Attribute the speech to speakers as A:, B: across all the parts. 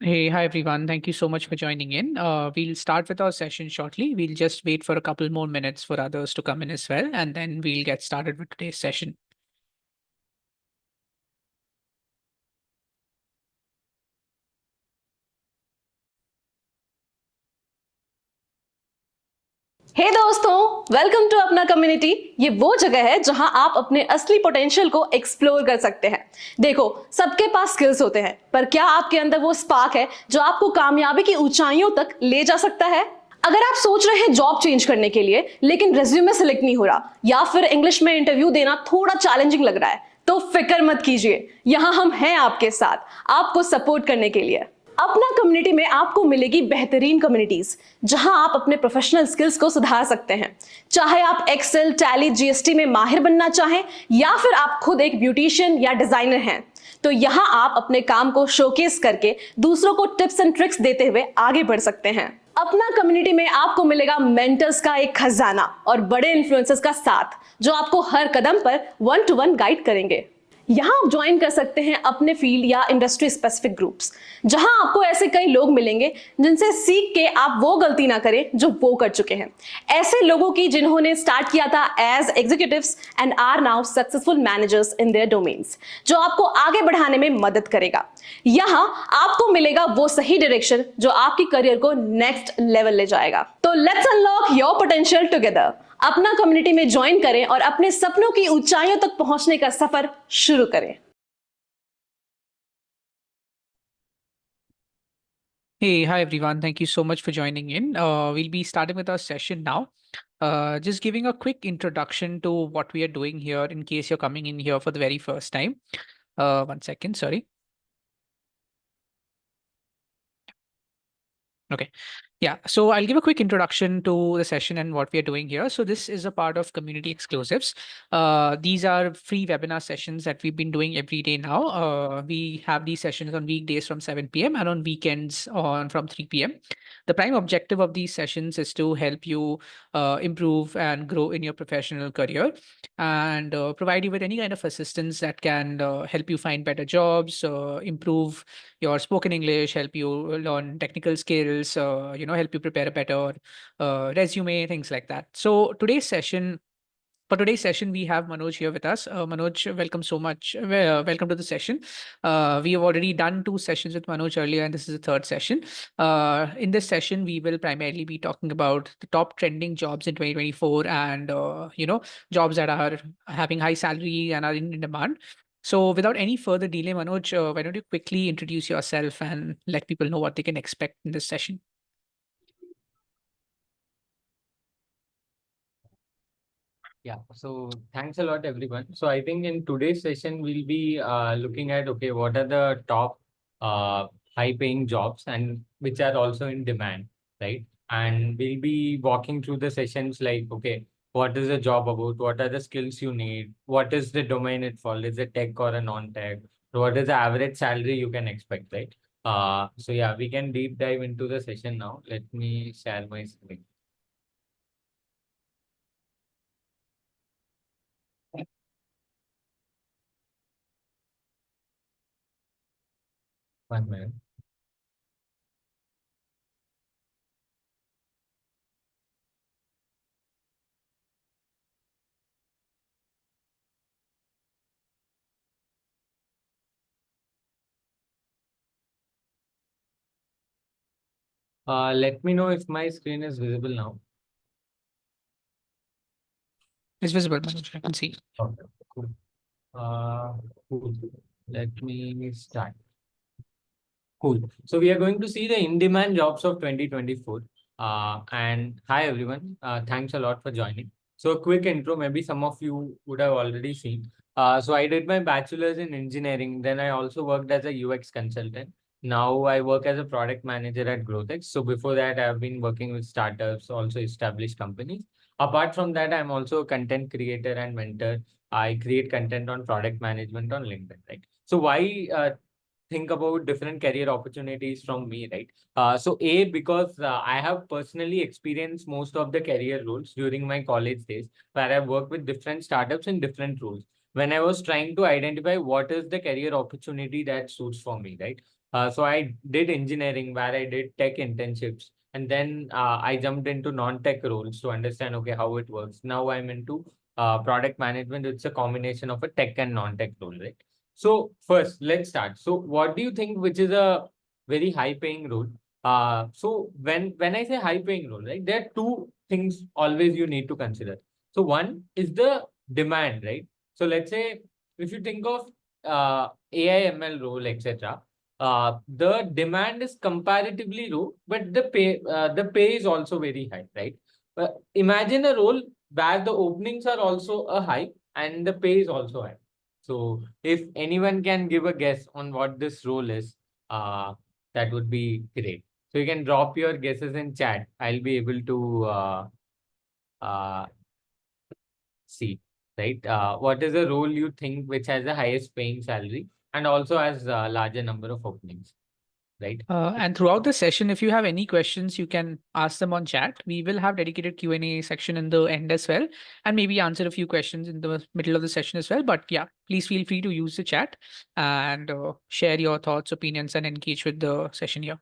A: Hey, hi everyone. Thank you so much for joining in. We'll start with our session shortly. We'll just wait for a couple more minutes for others to come in as well, and then we'll get started with today's session.
B: हे दोस्तों, welcome to अपना community. ये वो जगह है जहां आप अपने असली पोटेंशियल को एक्सप्लोर कर सकते हैं। देखो, सबके पास स्किल्स होते हैं, पर क्या आपके अंदर वो स्पार्क है जो आपको कामयाबी की ऊंचाइयों तक ले जा सकता है? अगर आप सोच रहे हैं जॉब चेंज करने के लिए लेकिन रेज्यूमे सेलेक्ट नहीं हो रहा, या फिर इंग्लिश में इंटरव्यू देना थोड़ा चैलेंजिंग लग रहा है, तो फिक्र मत कीजिए। यहां हम हैं आपके साथ, आपको सपोर्ट करने के लिए। अपना कम्युनिटी में आपको मिलेगी बेहतरीन कम्युनिटीज जहां आप अपने प्रोफेशनल स्किल्स को सुधार सकते हैं। चाहे आप एक्सेल, टैली, जीएसटी में माहिर बनना चाहें, या फिर आप खुद एक ब्यूटिशियन या डिजाइनर हैं, तो यहां आप अपने काम को शोकेस करके दूसरों को टिप्स एंड ट्रिक्स देते हुए आगे बढ़ सकते हैं। अपना कम्युनिटी में आपको मिलेगा मेंटर्स का एक खजाना और बड़े इन्फ्लुएंसर्स का साथ, जो आपको हर कदम पर 1-to-1 गाइड करेंगे। यहां आप ज्वाइन कर सकते हैं अपने फील्ड या इंडस्ट्री स्पेसिफिक ग्रुप्स, जहां आपको ऐसे कई लोग मिलेंगे जिनसे सीख के आप वो गलती ना करें जो वो कर चुके हैं। ऐसे लोगों की जिन्होंने स्टार्ट किया था as executives and are now successful managers in their domains, जो आपको आगे बढ़ाने में मदद करेगा। यहां आपको मिलेगा वो सही डायरेक्शन जो आपकी करियर को नेक्स्ट लेवल ले जाएगा। तो let's unlock your potential together. अपना कम्युनिटी में ज्वाइन करें और अपने सपनों की ऊंचाइयों तक पहुंचने का सफर शुरू करें।
A: Hey, hi everyone. Thank you so much for joining in. We'll be starting with our session now. Just giving a quick introduction to what we are doing here in case you're coming in here for the very first time. One second, sorry. Okay. Yeah, so I'll give a quick introduction to the session and what we are doing here. So this is a part of Community Exclusives. These are free webinar sessions that we've been doing every day now. We have these sessions on weekdays from 7 p.m. and on weekends on from 3 p.m. The prime objective of these sessions is to help you improve and grow in your professional career and provide you with any kind of assistance that can help you find better jobs, improve your spoken English, help you learn technical skills, help you prepare a better resume, things like that. So for today's session, we have Manoj here with us. Manoj, welcome so much. Welcome to the session. We have already done 2 sessions with Manoj earlier, and this is the third session. In this session, we will primarily be talking about the top trending jobs in 2024 and, jobs that are having high salary and are in demand. So without any further delay, Manoj, why don't you quickly introduce yourself and let people know what they can expect in this session?
C: Yeah, so thanks a lot, everyone. So I think in today's session, we'll be looking at, okay, what are the top high-paying jobs and which are also in demand, right? And we'll be walking through the sessions like, okay, what is the job about? What are the skills you need? What is the domain it falls? Is it tech or a non-tech? So what is the average salary you can expect, right? So yeah, we can deep dive into the session now. Let me share my screen. One minute. Let me know if my screen is visible now.
A: It's visible, Manoj. I can see.
C: Okay, cool. Cool. Let me start. Cool. So we are going to see the in-demand jobs of 2024. And hi everyone. Thanks a lot for joining. So a quick intro, maybe some of you would have already seen. So I did my bachelor's in engineering. Then I also worked as a UX consultant. Now I work as a product manager at GrowthX. So before that, I've been working with startups, also established companies. Apart from that, I'm also a content creator and mentor. I create content on product management on LinkedIn, right? So why think about different career opportunities from me, right? Because I have personally experienced most of the career roles during my college days, where I worked with different startups in different roles. When I was trying to identify what is the career opportunity that suits for me, right? So I did engineering where I did tech internships, and then I jumped into non-tech roles to understand, okay, how it works. Now I'm into product management. It's a combination of a tech and non-tech role, right? So first, let's start. So what do you think, which is a very high-paying role? So when I say high-paying role, right, there are two things always you need to consider. So one is the demand, right? So let's say if you think of AI, ML role, etc., the demand is comparatively low, but the pay is also very high, right? Imagine a role where the openings are also a high and the pay is also high. So if anyone can give a guess on what this role is, uh, that would be great. So you can drop your guesses in chat. I'll be able to uh, see, right? What is the role you think which has the highest paying salary and also has a larger number of openings, right?
A: And throughout the session, if you have any questions, you can ask them on chat. We will have dedicated Q&A section in the end as well, and maybe answer a few questions in the middle of the session as well. But yeah, please feel free to use the chat and share your thoughts, opinions, and engage with the session here.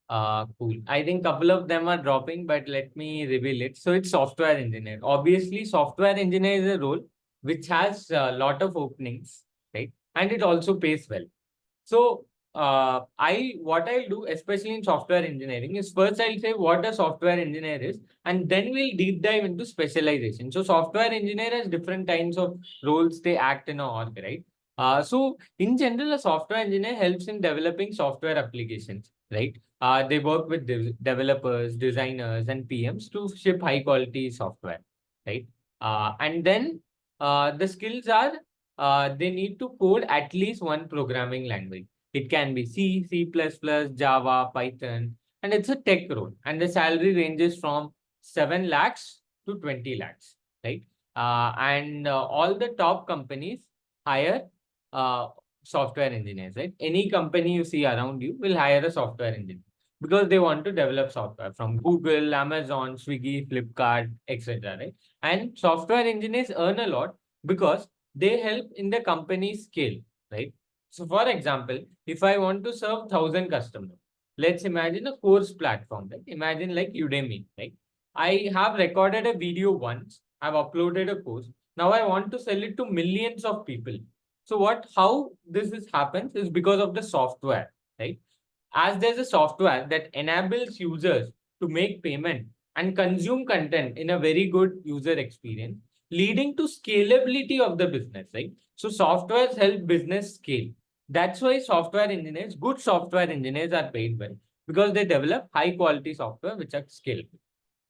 C: Cool. I think couple of them are dropping, but let me reveal it. So it's software engineer. Obviously, software engineer is a role which has a lot of openings, right? And it also pays well. So what I'll do, especially in software engineering, is first I'll say what a software engineer is, and then we'll deep dive into specialization. So software engineer has different kinds of roles they act in a org, right? So in general, a software engineer helps in developing software applications, right? They work with developers, designers, and PMs to ship high quality software, right? And then the skills are they need to code at least one programming language. It can be C, C++, Java, Python, and it's a tech role. And the salary ranges from 7 lakhs to 20 lakhs, right? And all the top companies hire uh, software engineers, right? Any company you see around you will hire a software engineer because they want to develop software from Google, Amazon, Swiggy, Flipkart, etc. Right? And software engineers earn a lot because they help in the company scale, right? So for example, if I want to serve 1,000 customers, let's imagine a course platform, right? Imagine like Udemy, right? I have recorded a video once, I've uploaded a course. Now I want to sell it to millions of people. So how happens is because of the software, right? As there's a software that enables users to make payment and consume content in a very good user experience, leading to scalability of the business, right? So softwares help business scale. That's why good software engineers are paid well because they develop high quality software which are scalable,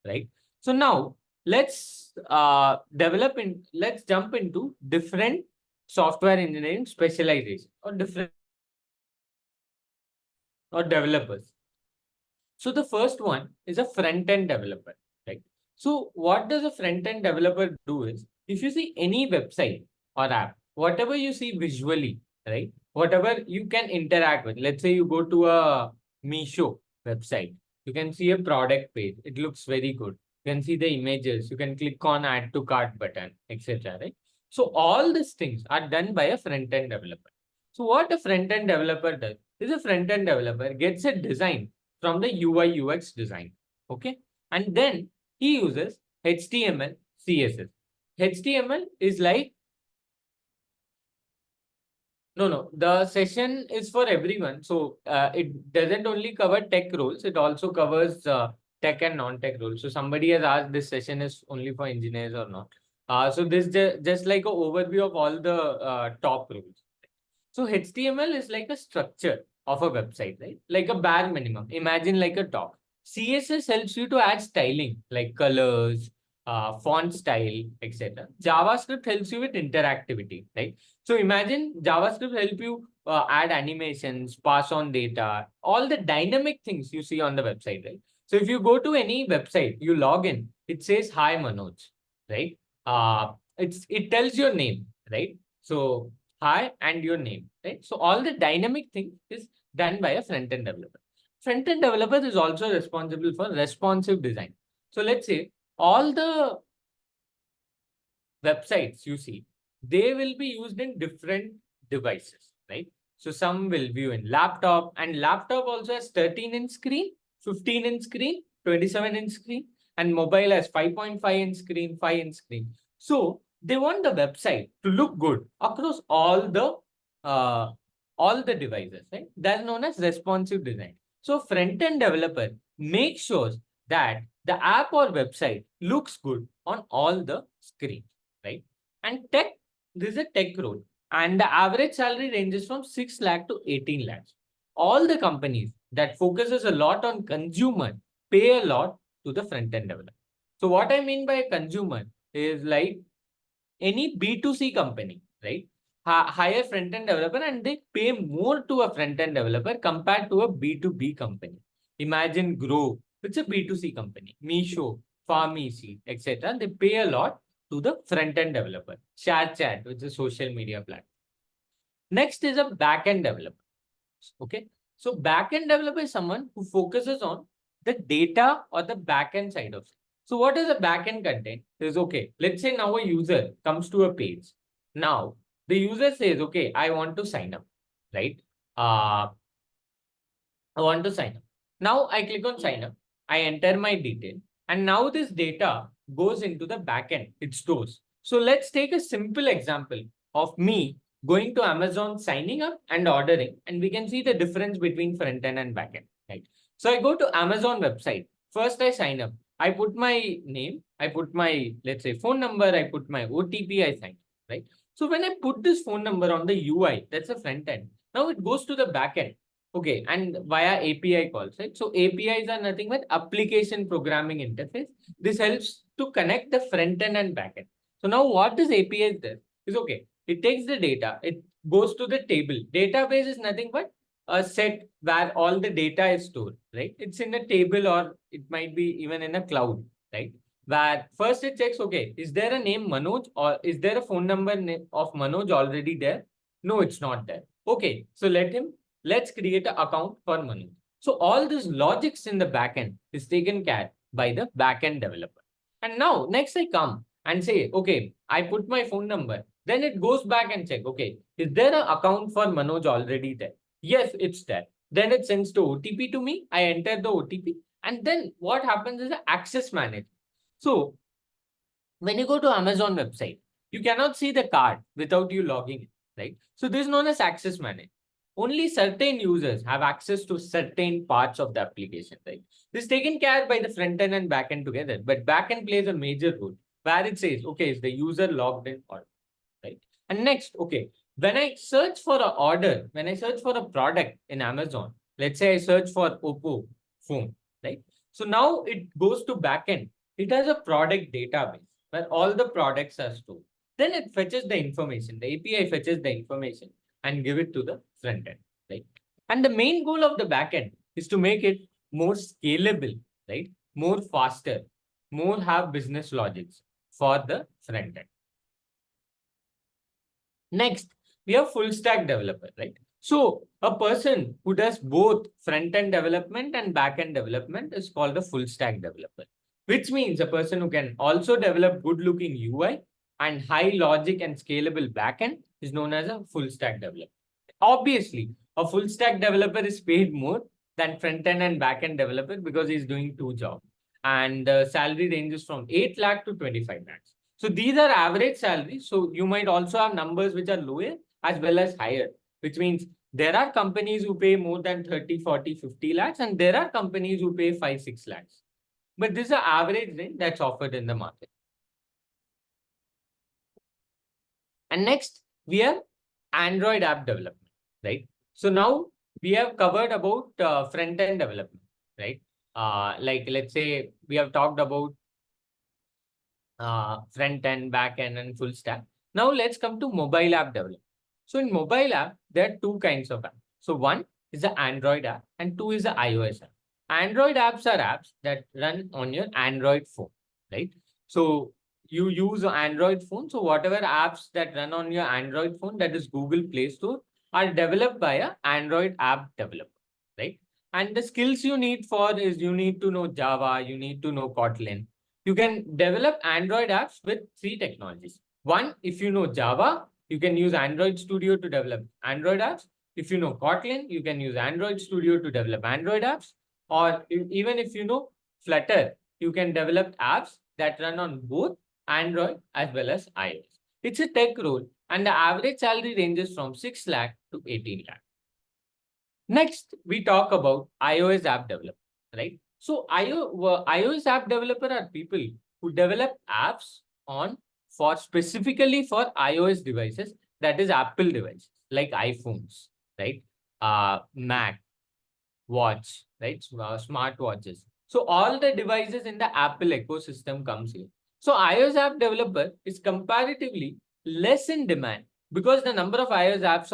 C: right? So now let's jump into different software engineering specialization or different or developers. So the first one is a front-end developer, right? So what does a front-end developer do is, if you see any website or app, whatever you see visually, right? Whatever you can interact with. Let's say you go to a Meesho website, you can see a product page. It looks very good. You can see the images. You can click on add to cart button, etc. Right? So all these things are done by a front-end developer. So what a front-end developer does is a front-end developer gets a design from the UI UX design. Okay. And then he uses HTML, CSS. HTML is like, no, the session is for everyone. So it doesn't only cover tech roles, it also covers tech and non-tech roles. So somebody has asked this session is only for engineers or not. So this just like an overview of all the top roles. So HTML is like a structure of a website, right? Like a bare minimum. Imagine like a top. CSS helps you to add styling like colors, font style, etc. JavaScript helps you with interactivity, right? So imagine JavaScript help you add animations, pass on data, all the dynamic things you see on the website, right? So if you go to any website, you log in, it says hi Manoj, right? It tells your name, right? So hi and your name, right? So all the dynamic thing is done by a front-end developer. Front-end developer is also responsible for responsive design. So let's say all the websites you see, they will be used in different devices, right? So some will view in laptop, and laptop also has 13-inch screen, 15-inch screen, 27-inch screen, and mobile has 5.5-inch screen, 5-inch screen. So they want the website to look good across all the devices, right? That's known as responsive design. So front-end developer makes sure that the app or website looks good on all the screens, right? And this is a tech role, and the average salary ranges from 6 lakh to 18 lakhs. All the companies that focuses a lot on consumer pay a lot to the front-end developer. So what I mean by consumer is like any B2C company, right? Hire front-end developer and they pay more to a front-end developer compared to a B2B company. Imagine Grow, it's a B2C company. Meesho, Pharmacy, etc. They pay a lot to the front-end developer. ShareChat, which is a social media platform. Next is a back-end developer. Okay. So back-end developer is someone who focuses on the data or the back-end side of it. So what is a back-end content? Is okay. Let's say now a user comes to a page. Now the user says, okay, I want to sign up, right? I want to sign up. Now I click on sign up. I enter my detail. And now this data goes into the backend. It stores. So let's take a simple example of me going to Amazon, signing up and ordering. And we can see the difference between front end and backend, right? So I go to Amazon website. First I sign up. I put my name. I put my, let's say, phone number. I put my OTP. I sign, right? So when I put this phone number on the UI, that's a front end. Now it goes to the backend. Okay, and via API calls, right? So APIs are nothing but application programming interface. This helps to connect the front end and back end. So now what this API does is, okay, it takes the data, it goes to the table. Database is nothing but a set where all the data is stored, right? It's in a table or it might be even in a cloud, right? Where first it checks, okay, is there a name Manoj or is there a phone number of Manoj already there? No, it's not there. Okay, so let's create an account for Manu. So all this logics in the backend is taken care by the backend developer. And now next I come and say, okay, I put my phone number. Then it goes back and check, okay, is there an account for Manoj already there? Yes, it's there. Then it sends the OTP to me. I enter the OTP. And then what happens is the access management. So when you go to Amazon website, you cannot see the card without you logging in, right? So this is known as access management. Only certain users have access to certain parts of the application, right? This is taken care by the front end and back end together, but back end plays a major role where it says, okay, is the user logged in or right? And next, okay, when I search for an order, when I search for a product in Amazon, let's say I search for Oppo phone, right? So now it goes to backend. It has a product database where all the products are stored. Then it fetches the information. The API fetches the information and give it to the front end, right? And the main goal of the backend is to make it more scalable, right? More faster, more have business logics for the front end. Next, we have full stack developer, right? So a person who does both front end development and back end development is called a full stack developer, which means a person who can also develop good looking UI and high logic and scalable backend is known as a full stack developer. Obviously, a full stack developer is paid more than front end and back end developer because he's doing two jobs. And the salary ranges from 8 lakh to 25 lakhs. So these are average salaries. So you might also have numbers which are lower as well as higher, which means there are companies who pay more than 30, 40, 50 lakhs, and there are companies who pay 5, 6 lakhs. But this is an average range that's offered in the market. And next, we have Android app development, right? So now we have covered about front-end development, right? Like let's say we have talked about front end, back end, and full stack. Now let's come to mobile app development. So in mobile app, there are two kinds of apps. So one is the Android app and two is the iOS app. Android apps are apps that run on your Android phone, right? So you use an Android phone. So whatever apps that run on your Android phone, that is Google Play Store, are developed by an Android app developer, right? And the skills you need for is you need to know Java, you need to know Kotlin. You can develop Android apps with three technologies. One, if you know Java, you can use Android Studio to develop Android apps. If you know Kotlin, you can use Android Studio to develop Android apps. Or even if you know Flutter, you can develop apps that run on both Android as well as iOS. It's a tech role, and the average salary ranges from 6 lakh to 18 lakh. Next, we talk about iOS app developer, right? So iOS app developer are people who develop apps on for specifically for iOS devices, that is Apple devices like iPhones, right? Mac, watch, right? Smart watches. So all the devices in the Apple ecosystem comes here. So iOS app developer is comparatively less in demand because the number of iOS apps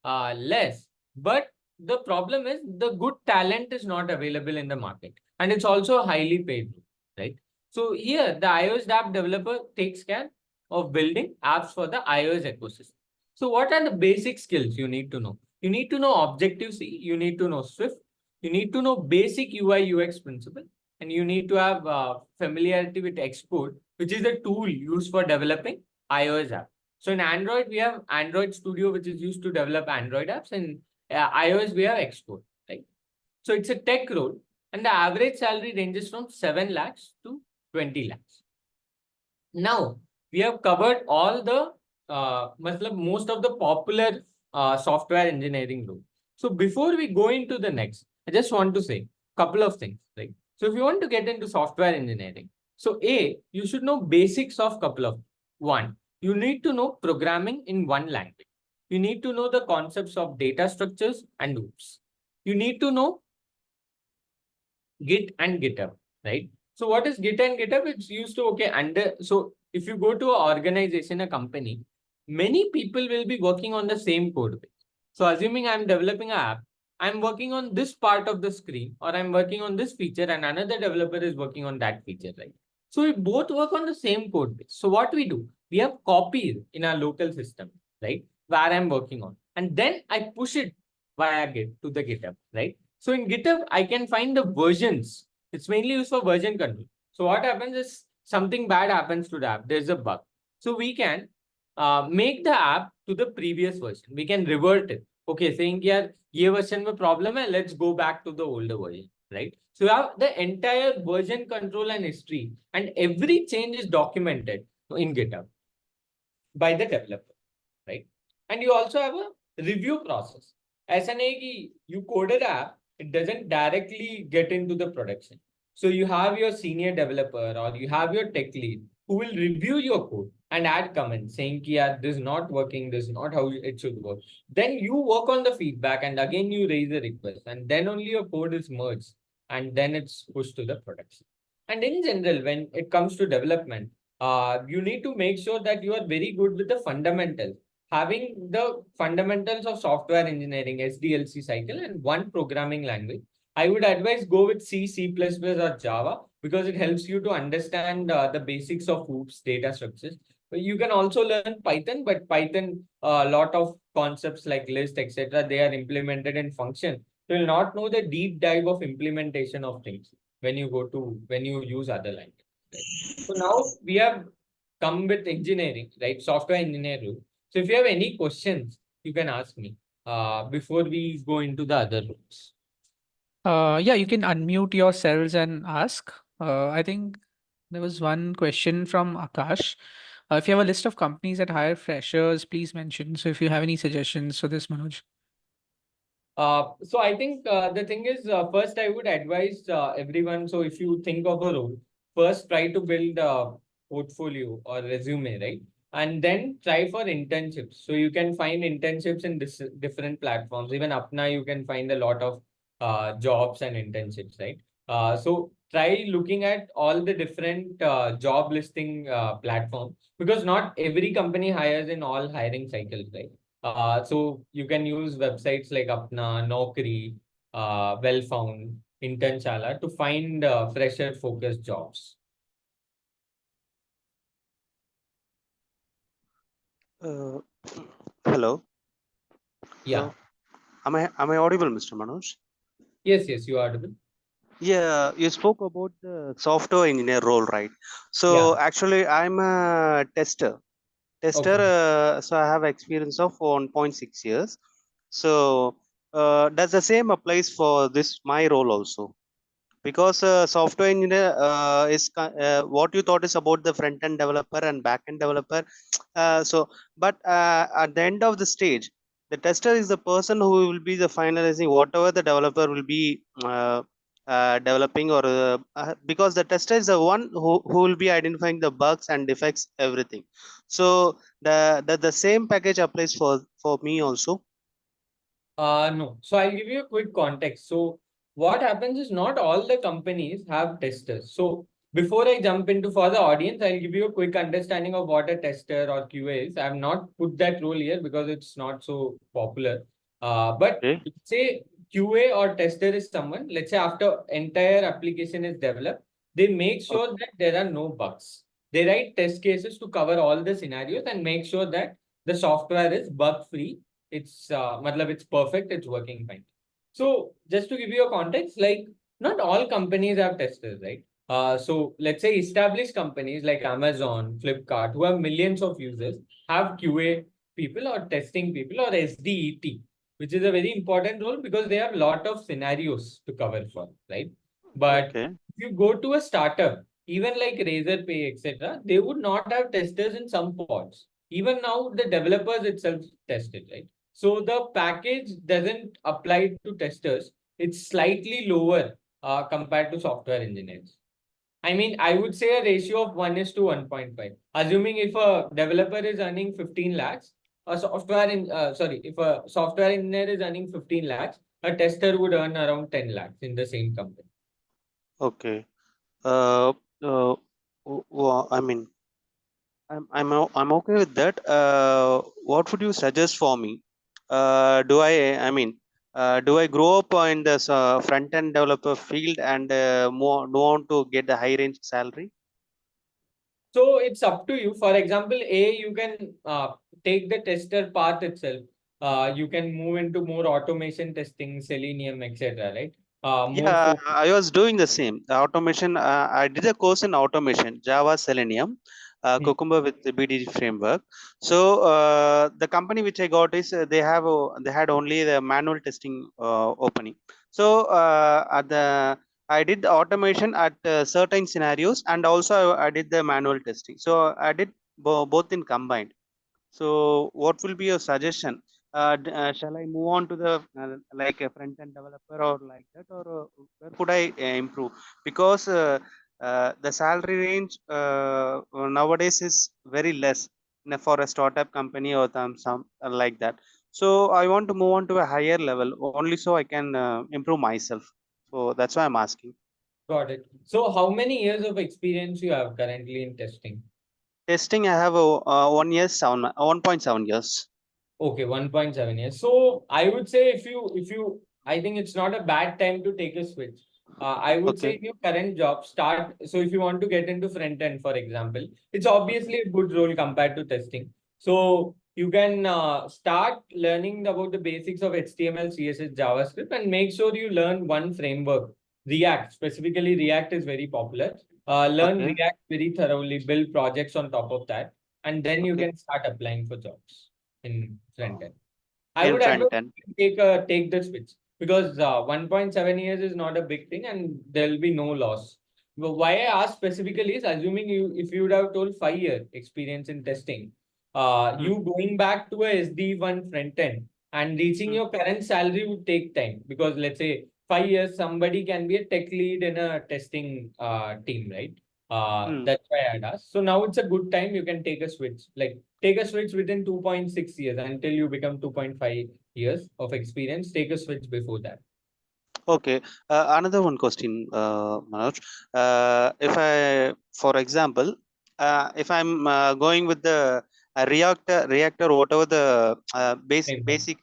C: are less. But the problem is the good talent is not available in the market, and it's also highly paid, right? So here the iOS app developer takes care of building apps for the iOS ecosystem. So what are the basic skills you need to know? You need to know Objective-C, you need to know Swift, you need to know basic UI UX principle, and you need to have familiarity with Xcode, which is a tool used for developing iOS apps. So in Android, we have Android Studio, which is used to develop Android apps, and iOS, we have Xcode, right? So it's a tech role, and the average salary ranges from 7 lakhs to 20 lakhs. Now, we have covered all the, most of the popular software engineering roles. So before we go into the next, I just want to say a couple of things, right? So if you want to get into software engineering, so you should know basics of couple of, one, you need to know programming in one language. You need to know the concepts of data structures and loops. You need to know Git and GitHub, right? So what is Git and GitHub? It's used to, so if you go to an organization, a company, many people will be working on the same code base. So assuming I'm developing an app, I'm working on this part of the screen, or I'm working on this feature, and another developer is working on that feature, right? So we both work on the same code base. So what we do, we have copies in our local system, right? Where I'm working on, and then I push it via Git to the GitHub, right? So in GitHub, I can find the versions. It's mainly used for version control. So what happens is something bad happens to the app. There's a bug. So we can make the app to the previous version. We can revert it. Okay, saying here, ye version mein problem hai, let's go back to the older version, right? So you have the entire version control and history, and every change is documented in GitHub by the developer, right? And you also have a review process. ऐसा नहीं कि you coded app, it doesn't directly get into the production. So you have your senior developer or you have your tech lead who will review your code and add comments saying कि यार this is not working, this is not how it should work. Then you work on the feedback and again you raise a request, and then only your code is merged and then it's pushed to the production. And in general, when it comes to development, you need to make sure that you are very good with the fundamentals. Having the fundamentals of software engineering, SDLC cycle, and one programming language, I would advise go with C, C++, or Java because it helps you to understand the basics of hoops, data structures. But you can also learn Python, but Python, a lot of concepts like list, etc., they are implemented in function. You will not know the deep dive of implementation of things when you use other languages. Right? So now we have come with engineering, right? Software engineering. So if you have any questions, you can ask me before we go into the other rooms.
A: Yeah, you can unmute yourselves and ask. I think there was one question from Akash. If you have a list of companies that hire freshers, please mention. So if you have any suggestions for this, Manoj.
C: So I think the thing is, first I would advise everyone. So if you think of a role, first try to build a portfolio or resume, right? And then try for internships. So you can find internships in different platforms. Even Apna, you can find a lot of jobs and internships, right? So try looking at all the different job listing platforms, because not every company hires in all hiring cycles, right? So you can use websites like Apna, Naukri, Wellfound, Internshala to find fresher focused jobs.
D: Hello.
C: Yeah.
D: Hello. Am I audible, Mr. Manoj?
C: Yes, you are audible.
D: Yeah, you spoke about the software engineer role, right? So
C: Yeah.
D: actually, I'm a tester.
C: Okay.
D: So I have experience of 1.6 years. So does the same applies for this my role also? Because software engineer what you thought is about the front end developer and back end developer. So, but at the end of the stage, the tester is the person who will be the finalizing whatever the developer will be developing, or because the tester is the one who will be identifying the bugs and defects, everything. So the same package applies for me also.
C: No. So I'll give you a quick context. So what happens is not all the companies have testers. So before I jump into for the audience, I'll give you a quick understanding of what a tester or QA is. I have not put that role here because it's not so popular. But
D: Okay.
C: say QA or tester is someone, let's say after entire application is developed, they make sure that there are no bugs. They write test cases to cover all the scenarios and make sure that the software is bug free. It's matlab it's perfect, it's working fine. So just to give you a context, like not all companies have testers, right? So let's say established companies like Amazon, Flipkart, who have millions of users, have QA people or testing people or SDET, which is a very important role because they have a lot of scenarios to cover for, right? But
D: Okay.
C: if you go to a startup, even like Razorpay, etc., they would not have testers in some pods. Even now, the developers itself test it, right? So the package doesn't apply to testers. It's slightly lower compared to software engineers. I mean, I would say a ratio of 1 is to 1.5. Assuming if a developer is earning 15 lakhs, if a software engineer is earning 15 lakhs, a tester would earn around 10 lakhs in the same company.
D: Okay. Uh, uh, I mean, I'm okay with that. What would you suggest for me? Do I grow up in this front end developer field and move on to get a high range salary?
C: So it's up to you. For example, you can take the tester path itself. You can move into more automation testing, Selenium, etc. Right? More
D: Yeah,
C: focus.
D: I was doing the same. The automation, I did a course in automation, Java, Selenium, Cucumber with the BDD framework. So the company which I got is they had only the manual testing opening. So I did the automation at certain scenarios, and also I did the manual testing. So I did both in combined. So, what will be your suggestion? Shall I move on to the like a front end developer or like that, or where could I improve? Because the salary range nowadays is very less for a startup company or some like that. So, I want to move on to a higher level only so I can improve myself. So that's why I'm asking.
C: Got it. So how many years of experience you have currently in testing?
D: Testing, I have a 1 year, 1.7 years.
C: Okay, 1.7 years. So I would say if you I think it's not a bad time to take a switch. I would say
D: Okay.
C: in your current job, start. So if you want to get into front end, for example, it's obviously a good role compared to testing. So you can start learning about the basics of HTML, CSS, JavaScript, and make sure you learn one framework. React, specifically React is very popular. Learn
D: Okay.
C: React very thoroughly, build projects on top of that, and then you
D: Okay.
C: can start applying for jobs in front end. I
D: In
C: would
D: front
C: advise
D: end.
C: you take the switch because 1.7 years is not a big thing and there will be no loss. But why I asked specifically is assuming you if you would have told 5 year experience in testing,
D: Hmm.
C: you going back to a SD1 front end and reaching
D: Hmm.
C: your current salary would take time because let's say 5 years somebody can be a tech lead in a testing team, right?
D: Hmm.
C: That's why I'd asked. So now it's a good time you can take a switch. Like take a switch within 2.6 years until you become 2.5 years of experience. Take a switch before that.
D: Okay. Another one question, Manoj. If I, for example, if I'm going with the reactor, whatever the
C: Framework.
D: basic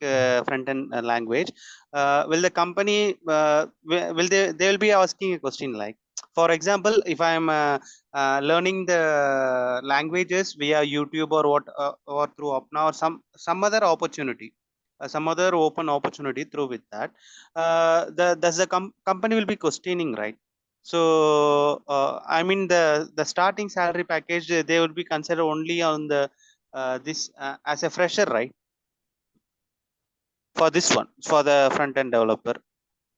D: front end language, will the company will they will be asking a question like, for example, if I'm learning the languages via YouTube or what or through Apna or some other opportunity, some other open opportunity through with that the company will be questioning, right? So I mean the starting salary package they will be considered only on the this as a fresher, right? for this one, for the front end developer?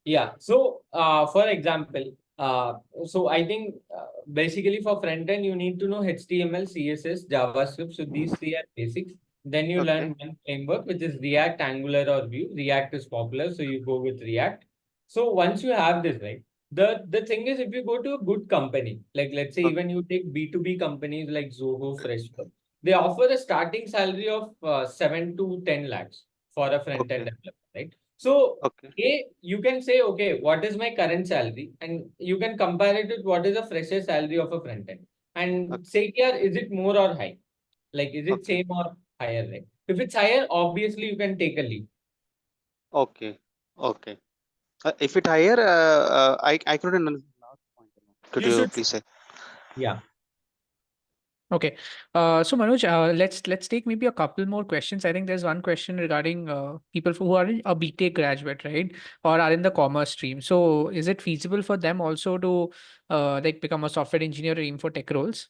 C: Yeah. So, for example, so I think basically for front end, you need to know HTML, CSS, JavaScript. So these three are basics. Then you
D: Okay.
C: learn one framework, which is React, Angular, or Vue. React is popular, so you go with React. So once you have this, right, the thing is, if you go to a good company, like let's say even you take B2B companies like Zoho, Freshworks, they offer a starting salary of 7 to 10 lakhs for a front end
D: Okay.
C: developer, right? So
D: Okay.
C: you can say, okay, what is my current salary? And you can compare it with what is a fresher salary of a front end. And
D: Okay.
C: say, here, is it more or high? Like, is it
D: Okay.
C: same or higher? Right? If it's higher, obviously you can take a leap.
D: Okay. Okay. If it higher, I couldn't understand the last point. Could
C: You
D: you
C: should,
D: please say?
C: yeah.
A: Okay. So Manoj, let's take maybe a couple more questions. I think there's one question regarding people who are a BTech graduate, right, or are in the commerce stream. So is it feasible for them also to like become a software engineer or aim for tech roles?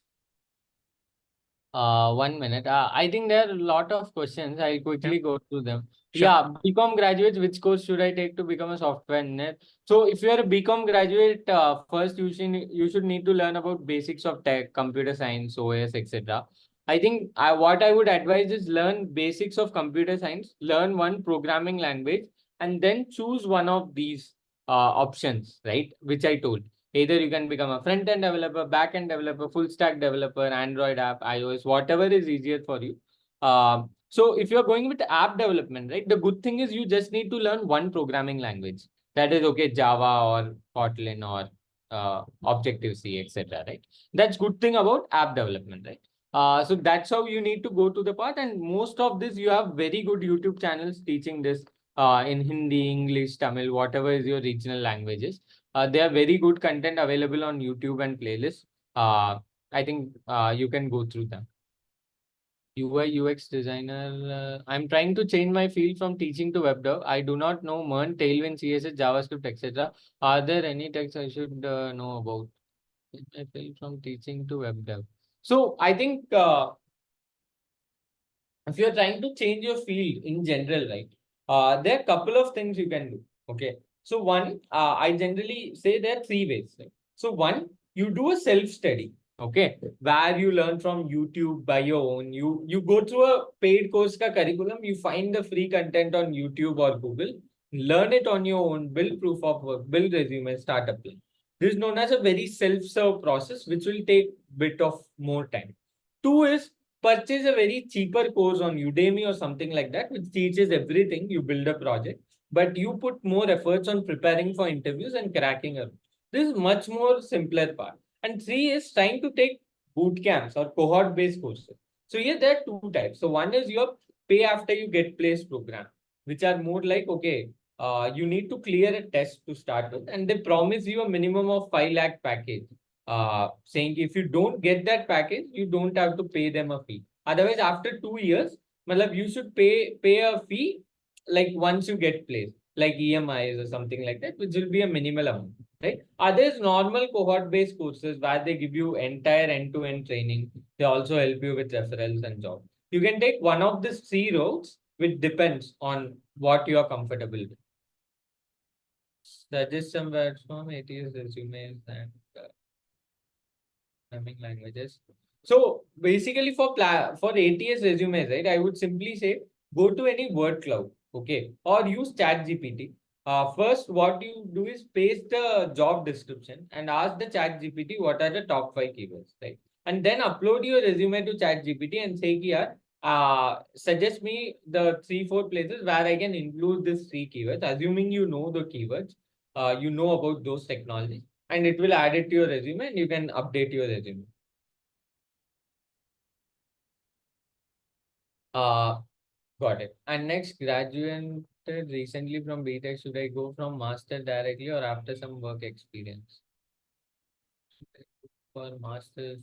C: 1 minute. I think there are a lot of questions. I'll quickly go through them.
A: Sure.
C: Yeah, BCom graduates, which course should I take to become a software engineer? So if you are a BCom graduate, first you should need to learn about basics of tech, computer science, OS, etc. I think what I would advise is learn basics of computer science, learn one programming language, and then choose one of these options, right? Which I told. Either you can become a front-end developer, back-end developer, full-stack developer, Android app, iOS, whatever is easier for you. So if you're going with app development, right, the good thing is you just need to learn one programming language. That is okay, Java or Kotlin or Objective-C, etc. Right? That's good thing about app development, right? So that's how you need to go to the path. And most of this, you have very good YouTube channels teaching this in Hindi, English, Tamil, whatever is your regional languages. There are very good content available on YouTube and playlists. I think you can go through them. UI UX designer. I'm trying to change my field from teaching to web dev. I do not know MERN, Tailwind, CSS, JavaScript, etc. Are there any texts I should know about? I feel from teaching to web dev. So I think if you're trying to change your field in general, right, there are a couple of things you can do. Okay. So one, I generally say there are three ways. Right? So one, you do a self-study, okay, where you learn from YouTube by your own. You go through a paid course ka curriculum, you find the free content on YouTube or Google, learn it on your own, build proof of work, build resume, start applying. This is known as a very self-serve process, which will take bit of more time. Two is purchase a very cheaper course on Udemy or something like that, which teaches everything. You build a project, but you put more efforts on preparing for interviews and cracking a. This is much more simpler part. And three is trying to take boot camps or cohort-based courses. So here there are two types. So one is your pay after you get placed program, which are more like, okay, you need to clear a test to start with, and they promise you a minimum of 5 lakh package, saying if you don't get that package, you don't have to pay them a fee. Otherwise, after 2 years, malab, you should pay a fee like once you get placed, like EMIs or something like that, which will be a minimal amount, right? Others normal cohort-based courses where they give you entire end-to-end training. They also help you with referrals and jobs. You can take one of these three routes, which depends on what you are comfortable with. Suggest some words from ATS resumes and programming languages. So basically for ATS resumes, right, I would simply say go to any word cloud, okay, or use ChatGPT. First, what you do is paste the job description and ask the ChatGPT what are the top 5 keywords, right? And then upload your resume to ChatGPT and say, here, suggest me the 3-4 places where I can include these 3 keywords, assuming you know the keywords, you know about those technologies, and it will add it to your resume and you can update your resume. Got it. And next, graduated recently from BTech, should I go from master directly or after some work experience? For masters.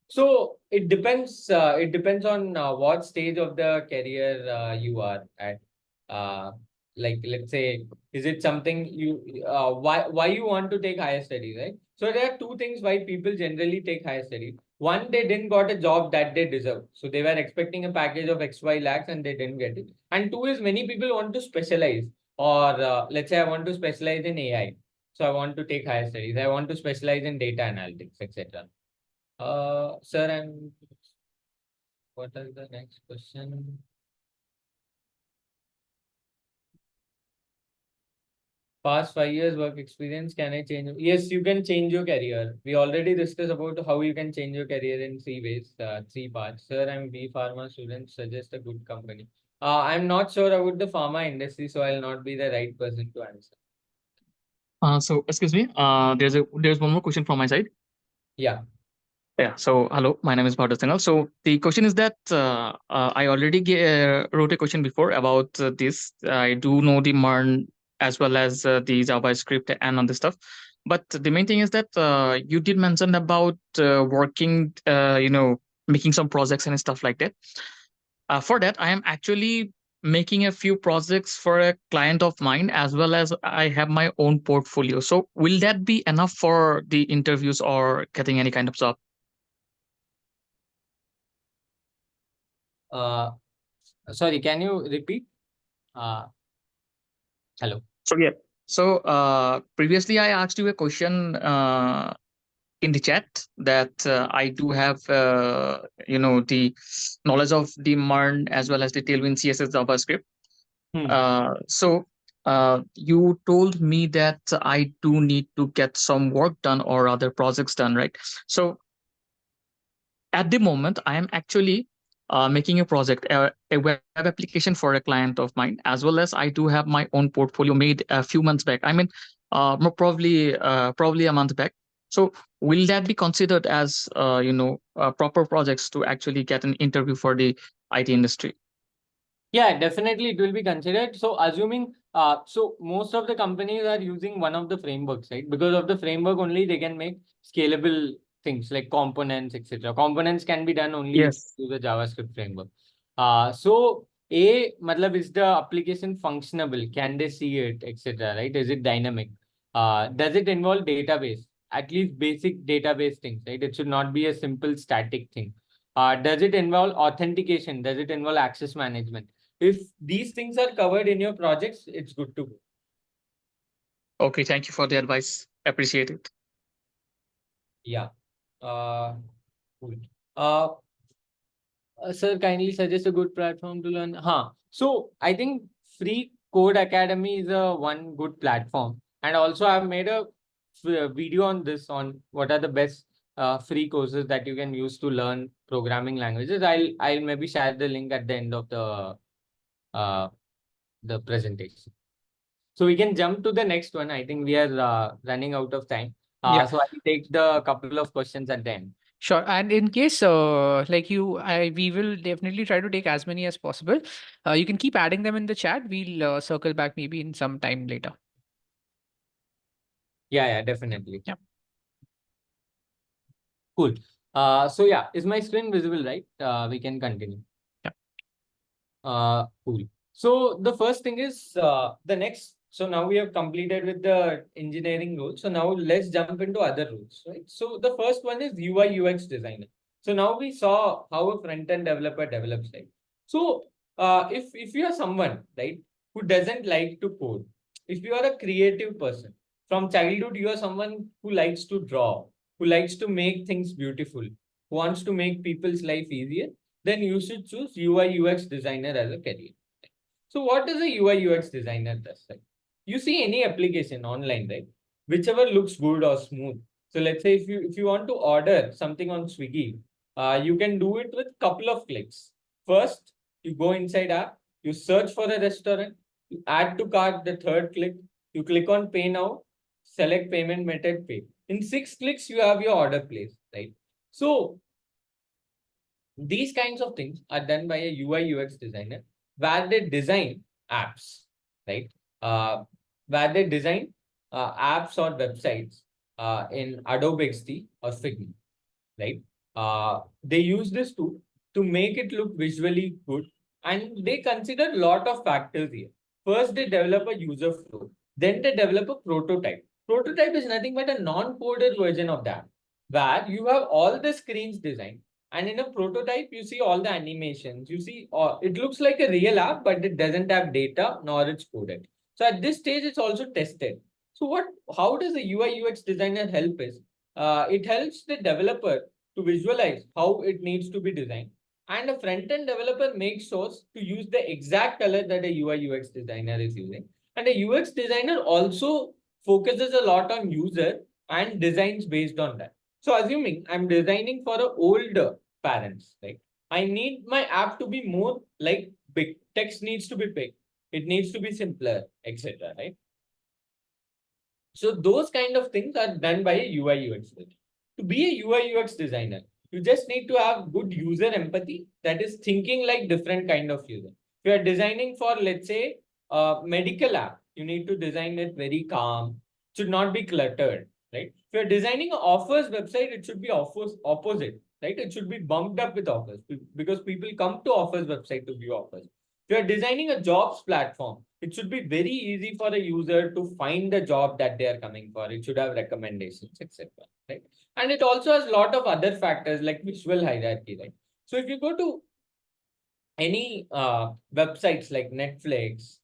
C: So it depends. It depends on what stage of the career you are at. like, let's say, is it something why you want to take higher studies, right? So there are two things why people generally take higher studies. One, they didn't got a job that they deserve. So they were expecting a package of XY lakhs and they didn't get it. And two is many people want to specialize, or let's say I want to specialize in AI. So I want to take higher studies. I want to specialize in data analytics, etc. Sir, what is the next question? Past 5 years work experience, can I change? Yes, you can change your career. We already discussed about how you can change your career in 3 ways, 3 parts. Sir, I'm B Pharma student, suggest a good company. I'm not sure about the pharma industry, so I'll not be the right person to answer.
E: So excuse me. There's one more question from my side.
C: Yeah.
E: Yeah. So hello, my name is Bhardat Singhal. So the question is that I already wrote a question before about this. I do know the MERN as well as the JavaScript and all this stuff. But the main thing is that you did mention about working, making some projects and stuff like that. For that, I am actually making a few projects for a client of mine, as well as I have my own portfolio. So will that be enough for the interviews or getting any kind of job?
C: Sorry, can you repeat? Hello.
E: So yeah. So previously I asked you a question in the chat that I do have the knowledge of the MERN as well as the Tailwind CSS JavaScript. So you told me that I do need to get some work done or other projects done, right? So at the moment, I am actually making a project, a web application for a client of mine, as well as I do have my own portfolio made a few months back. I mean, probably a month back. So will that be considered as proper projects to actually get an interview for the IT industry?
C: Yeah, definitely it will be considered. So assuming, so most of the companies are using one of the frameworks, right? Because of the framework only they can make scalable things like components, etc. Components can be done only
E: Yes.
C: through the JavaScript framework. Matlab, is the application functionable? Can they see it, etc. Right? Is it dynamic? Does it involve database? At least basic database things, right? It should not be a simple static thing. Does it involve authentication? Does it involve access management? If these things are covered in your projects, it's good to go.
E: Okay, thank you for the advice. Appreciate it.
C: Yeah. Cool. Sir, kindly suggest a good platform to learn. So I think Free Code Academy is one good platform. And also I've made a video on this, on what are the best free courses that you can use to learn programming languages. I'll maybe share the link at the end of the presentation. So we can jump to the next one. I think we are running out of time.
A: Yeah.
C: So I will take the couple of questions at the end.
A: Sure. And in case, we will definitely try to take as many as possible. You can keep adding them in the chat. We'll circle back maybe in some time later.
C: Yeah, definitely.
A: Yeah.
C: Cool. So yeah, is my screen visible, right? We can continue.
A: Yeah.
C: Cool. So the first thing is the next. So now we have completed with the engineering role. So now let's jump into other roles, right? So the first one is UI UX designer. So now we saw how a front-end developer develops, right? So if you are someone, right, who doesn't like to code, if you are a creative person, from childhood you are someone who likes to draw, who likes to make things beautiful, who wants to make people's life easier, then you should choose UI UX designer as a career. So what does a UI UX designer does? Right? You see any application online, right? Whichever looks good or smooth. So let's say if you want to order something on Swiggy, you can do it with couple of clicks. First, you go inside app, you search for a restaurant, you add to cart the third click, you click on pay now, select payment method, pay. In 6 clicks, you have your order placed, right? So these kinds of things are done by a UI UX designer where they design apps, right? Where they design apps or websites in Adobe XD or Figma, right? They use this tool to make it look visually good, and they consider a lot of factors here. First, they develop a user flow. Then they develop a prototype. Prototype is nothing but a non-coded version of that, where you have all the screens designed. And in a prototype, you see all the animations. You see, it looks like a real app, but it doesn't have data nor it's coded. So at this stage, it's also tested. So how does a UI UX designer help is, it helps the developer to visualize how it needs to be designed. And a front-end developer makes sure to use the exact color that a UI UX designer is using. And a UX designer also focuses a lot on user and designs based on that. So assuming I'm designing for a older parents, right? I need my app to be more like big. Text needs to be big. It needs to be simpler, etc. Right? So those kind of things are done by a UI UX designer. To be a UI UX designer, you just need to have good user empathy, that is thinking like different kind of user. If you are designing for, let's say, a medical app, you need to design it very calm, should not be cluttered, right? If you're designing an offers website, it should be offers opposite, right? It should be bumped up with offers because people come to offers website to view offers. If you're designing a jobs platform, it should be very easy for a user to find the job that they are coming for. It should have recommendations, etc. Right? And it also has a lot of other factors like visual hierarchy, right? So if you go to any websites like Netflix,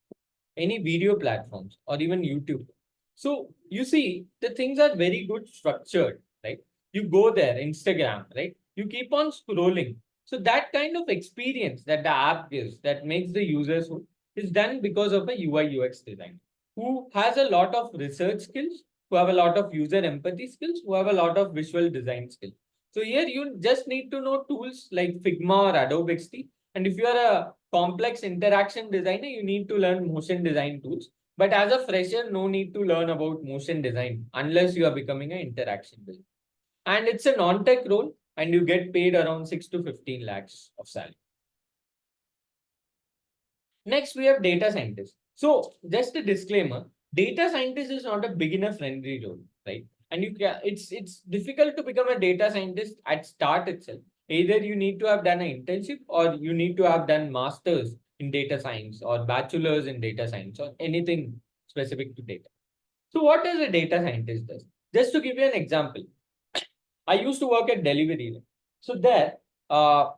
C: any video platforms, or even YouTube, so you see the things are very good structured, right? You go there, Instagram, right? You keep on scrolling. So that kind of experience that the app gives, that makes the users is done because of a UI UX design, who has a lot of research skills, who have a lot of user empathy skills, who have a lot of visual design skills. So here you just need to know tools like Figma or Adobe XD. And if you are a complex interaction designer, you need to learn motion design tools. But as a fresher, no need to learn about motion design unless you are becoming an interaction designer. And it's a non-tech role, and you get paid around 6 to 15 lakhs of salary. Next, we have data scientists. So just a disclaimer, data scientist is not a beginner friendly role, right? And it's difficult to become a data scientist at start itself. Either you need to have done an internship or you need to have done masters in data science or bachelor's in data science or anything specific to data. So what does a data scientist does? Just to give you an example, I used to work at delivery. So uh,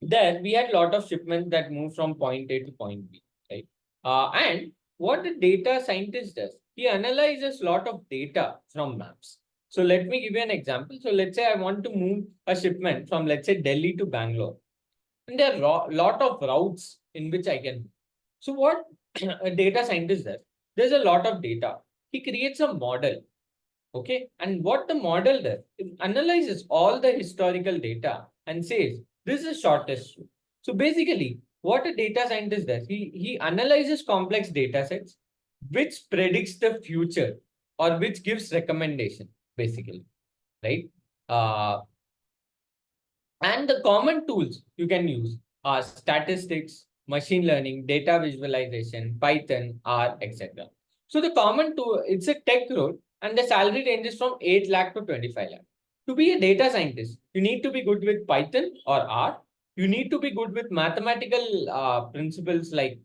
C: there we had a lot of shipments that move from point A to point B, right? And what the data scientist does, he analyzes a lot of data from maps. So let me give you an example. So let's say I want to move a shipment from, let's say, Delhi to Bangalore. And there are a lot of routes in which I can. So what a data scientist does, there's a lot of data. He creates a model. Okay. And what the model does, it analyzes all the historical data and says, this is shortest route. So basically, what a data scientist does, he analyzes complex data sets, which predicts the future or which gives recommendation, basically, right? And the common tools you can use are statistics, machine learning, data visualization, Python, R, etc. So the common tool, it's a tech role, and the salary ranges from 8 lakh to 25 lakh. To be a data scientist, you need to be good with Python or R. You need to be good with mathematical principles like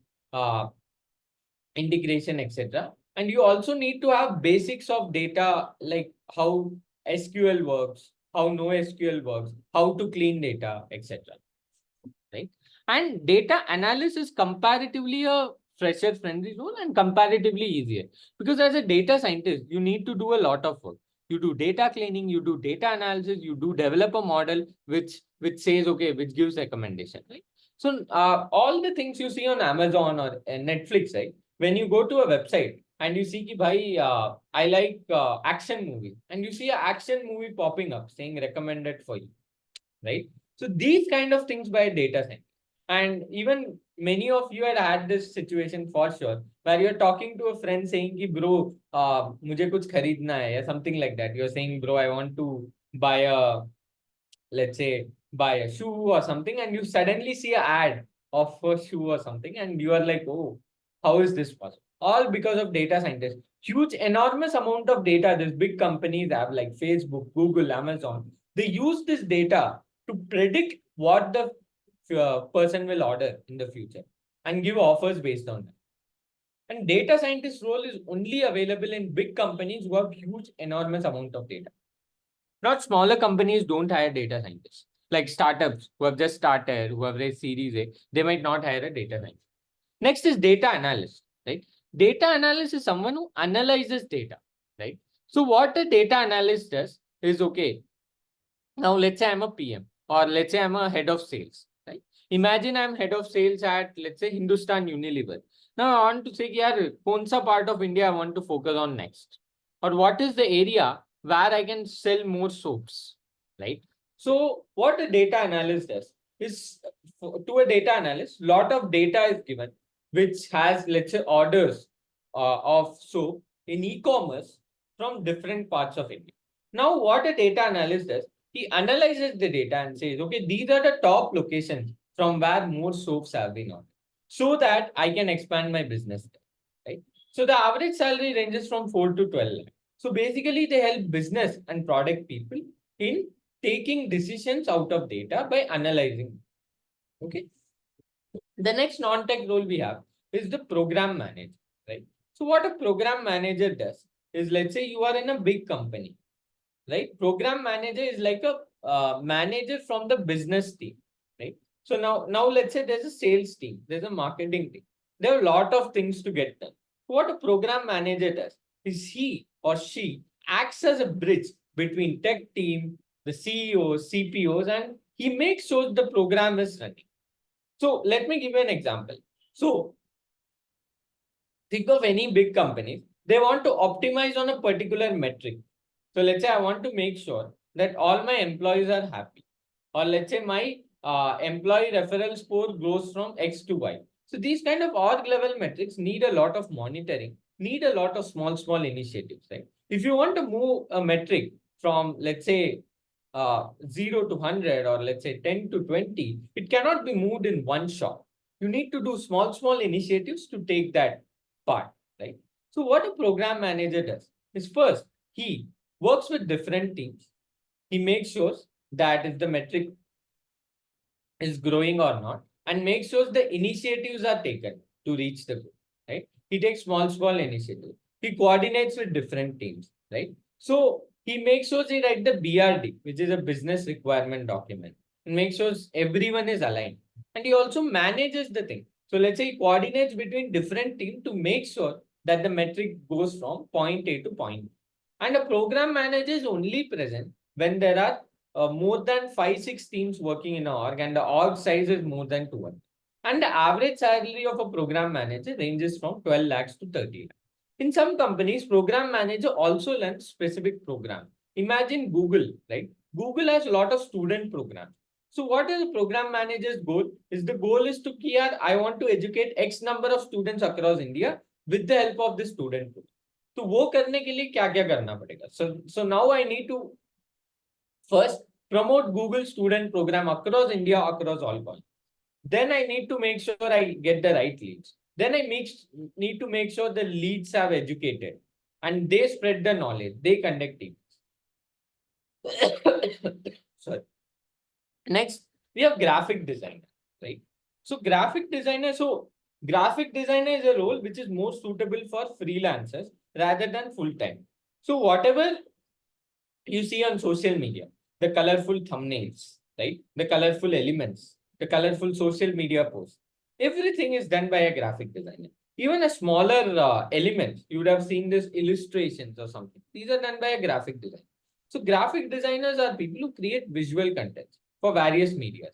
C: integration, etc. And you also need to have basics of data, like how SQL works, how NoSQL works, how to clean data, etc. Right? And data analysis is comparatively a fresher friendly role and comparatively easier, because as a data scientist, you need to do a lot of work. You do data cleaning, you do data analysis, you do develop a model which says, okay, which gives recommendation, right? So all the things you see on Amazon or Netflix, right? When you go to a website and you see ki bhai, I like action movie, and you see an action movie popping up saying recommended for you, right? So these kind of things by data science. And even many of you had this situation for sure, where you're talking to a friend saying ki bro, mujhe kuch kharidna hai, or something like that. You're saying, bro, I want to buy a, let's say, buy a shoe or something, and you suddenly see an ad of a shoe or something, and you are like, oh, how is this possible? All because of data scientists. Huge, enormous amount of data these big companies have, like Facebook, Google, Amazon. They use this data to predict what the person will order in the future. and give offers based on that. And data scientist role is only available in big companies who have huge, enormous amount of data. Not smaller companies don't hire data scientists. Like startups who have just started, who have raised Series A, they might not hire a data scientist. Next is data analyst, right? Data analyst is someone who analyzes data, right? So what a data analyst does is, okay, now let's say I'm a PM or let's say I'm a head of sales, right? Imagine I'm head of sales at, let's say, Hindustan Unilever. Now I want to say, yaar, kaun sa part of India I want to focus on next? Or what is the area where I can sell more soaps, right? So what a data analyst does is, to a data analyst, lot of data is given, which has, let's say, orders of soap in e-commerce from different parts of India. Now, what a data analyst does, he analyzes the data and says, okay, these are the top locations from where more soaps have been ordered, so that I can expand my business, right? So the average salary ranges from 4 to 12 lakh. So basically, they help business and product people in taking decisions out of data by analyzing. Okay. The next non-tech role we have is the program manager, right? So what a program manager does is, let's say you are in a big company, right? Program manager is like a manager from the business team, right? So now let's say there's a sales team, there's a marketing team. There are a lot of things to get done. What a program manager does is he or she acts as a bridge between tech team, the CEOs, CPOs, and he makes sure the program is running. So let me give you an example. So think of any big company, they want to optimize on a particular metric. So let's say I want to make sure that all my employees are happy, or let's say my employee referral score grows from X to Y. So these kind of org level metrics need a lot of monitoring, need a lot of small initiatives, right? If you want to move a metric from, let's say, 0 to 100, or let's say 10 to 20, it cannot be moved in one shot. You need to do small initiatives to take that part, right? So what a program manager does is, first, he works with different teams. He makes sure that if the metric is growing or not, and makes sure the initiatives are taken to reach the goal, right? He takes small initiatives. He coordinates with different teams, right? So he makes sure he write the BRD, which is a business requirement document, and makes sure everyone is aligned. And he also manages the thing. So let's say he coordinates between different teams to make sure that the metric goes from point A to point B. And a program manager is only present when there are more than 5-6 teams working in an org, and the org size is more than 200. And the average salary of a program manager ranges from 12 lakhs to 30 lakhs. In some companies, program manager also learns specific program. Imagine Google, right? Google has a lot of student programs. So what is the program manager's goal? The goal is to here, I want to educate X number of students across India with the help of the student program. तो वो करने के लिए क्या क्या करना पड़ेगा? So now I need to first promote Google student program across India, across all colleges. Then I need to make sure I get the right leads. Then I need to make sure the leads have educated and they spread the knowledge. They conduct events. Sorry. Next, we have graphic designer, right? So graphic designer is a role which is more suitable for freelancers rather than full-time. So whatever you see on social media, the colorful thumbnails, right? The colorful elements, the colorful social media posts, everything is done by a graphic designer. Even a smaller element, you would have seen this illustrations or something. These are done by a graphic designer. So graphic designers are people who create visual content for various media.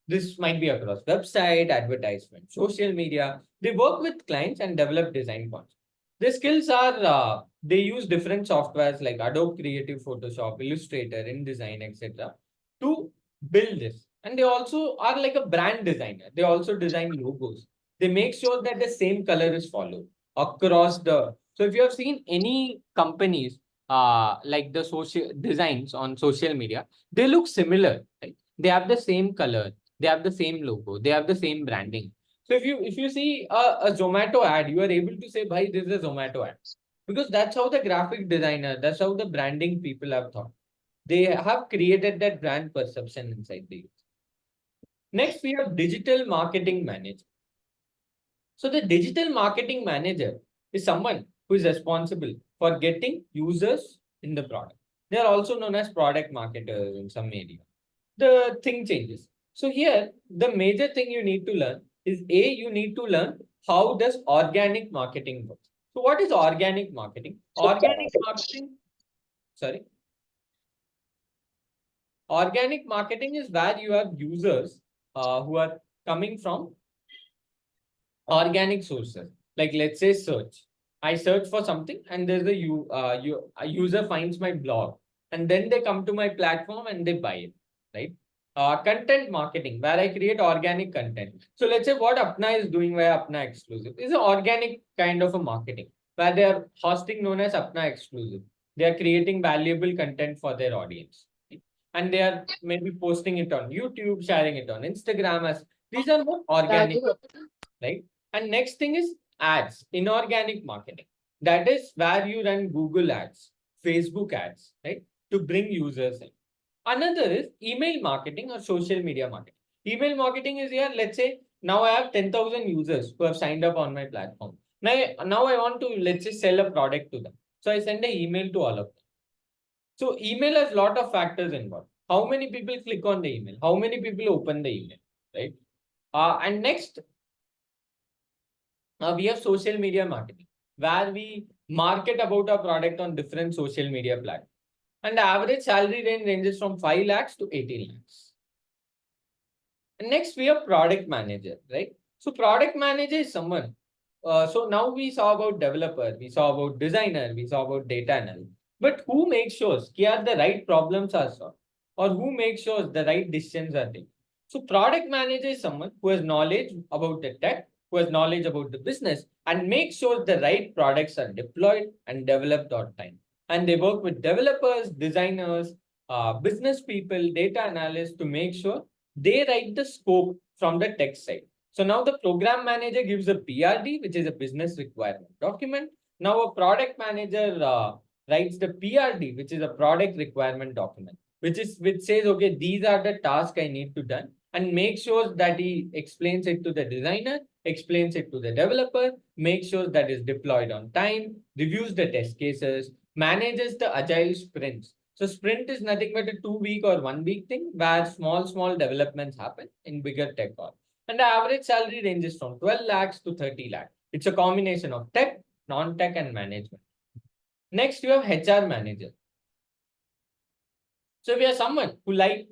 C: This might be across website, advertisement, social media. They work with clients and develop design concepts. Their skills are, they use different softwares like Adobe Creative, Photoshop, Illustrator, InDesign, etc. to build this. And they also are like a brand designer. They also design logos. They make sure that the same color is followed across the. So if you have seen any companies like the social designs on social media, they look similar. Right? They have the same color. They have the same logo. They have the same branding. So if you see a Zomato ad, you are able to say, "Bhai, this is a Zomato ad," because that's how the graphic designer, that's how the branding people have thought. They have created that brand perception inside the user. Next, we have digital marketing manager. So the digital marketing manager is someone who is responsible for getting users in the product. They are also known as product marketers in some area. The thing changes. So here, the major thing you need to learn is you need to learn how does organic marketing work. So what is organic marketing? Organic marketing, sorry. Organic marketing is where you have users who are coming from organic sources. Like let's say search. I search for something and there's a user finds my blog and then they come to my platform and they buy it, right? Content marketing where I create organic content. So let's say what Apna is doing via Apna Exclusive is an organic kind of a marketing where they are hosting known as Apna Exclusive. They are creating valuable content for their audience. Right? And they are maybe posting it on YouTube, sharing it on Instagram as these are more organic, right? And next thing is ads, inorganic marketing. That is where you run Google ads, Facebook ads, right? To bring users in. Another is email marketing or social media marketing. Email marketing is here, let's say now I have 10,000 users who have signed up on my platform. Now I want to, let's say, sell a product to them. So I send an email to all of them. So email has a lot of factors involved. How many people click on the email? How many people open the email, right? And next, we have social media marketing, where we market about our product on different social media platforms. And the average salary range ranges from 5 lakhs to 18 lakhs. And next, we have product manager, right? So product manager is someone. So now we saw about developer, we saw about designer, we saw about data analyst. But who makes sure that the right problems are solved? Or who makes sure the right decisions are taken? So product manager is someone who has knowledge about the tech, who has knowledge about the business, and make sure the right products are deployed and developed on time. And they work with developers, designers, business people, data analysts to make sure they write the scope from the tech side. So now the program manager gives a PRD, which is a business requirement document. Now a product manager writes the PRD, which is a product requirement document, which says, okay, these are the tasks I need to done, and make sure that he explains it to the designer, explains it to the developer, make sure that is deployed on time, reviews the test cases, manages the agile sprints. So sprint is nothing but a 2 week or 1 week thing where small developments happen in bigger tech org. And the average salary ranges from 12 lakhs to 30 lakhs. It's a combination of tech, non-tech, and management. Next, you have HR manager. So we are someone who like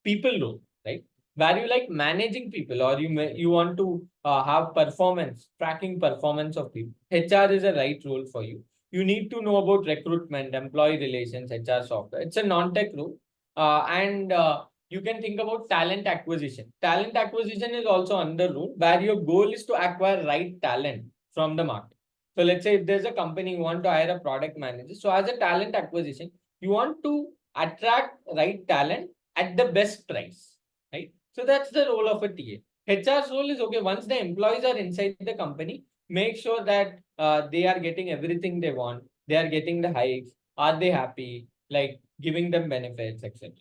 C: people role, right? Where you like managing people, or you want to have performance, tracking performance of people. HR is a right role for you. You need to know about recruitment, employee relations, HR software. It's a non-tech role. And you can think about talent acquisition. Talent acquisition is also another role where your goal is to acquire right talent from the market. So let's say if there's a company you want to hire a product manager. So as a talent acquisition, you want to attract right talent at the best price, right? So that's the role of a TA. HR's role is, okay, once the employees are inside the company, make sure that they are getting everything they want. They are getting the hikes. Are they happy? Like giving them benefits, etc.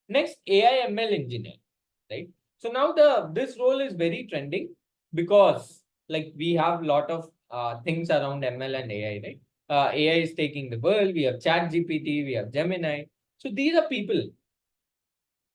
C: Next, AI ML engineer, right? So now this role is very trending because like we have a lot of things around ML and AI, right? AI is taking the world. We have Chat GPT, we have Gemini. So these are people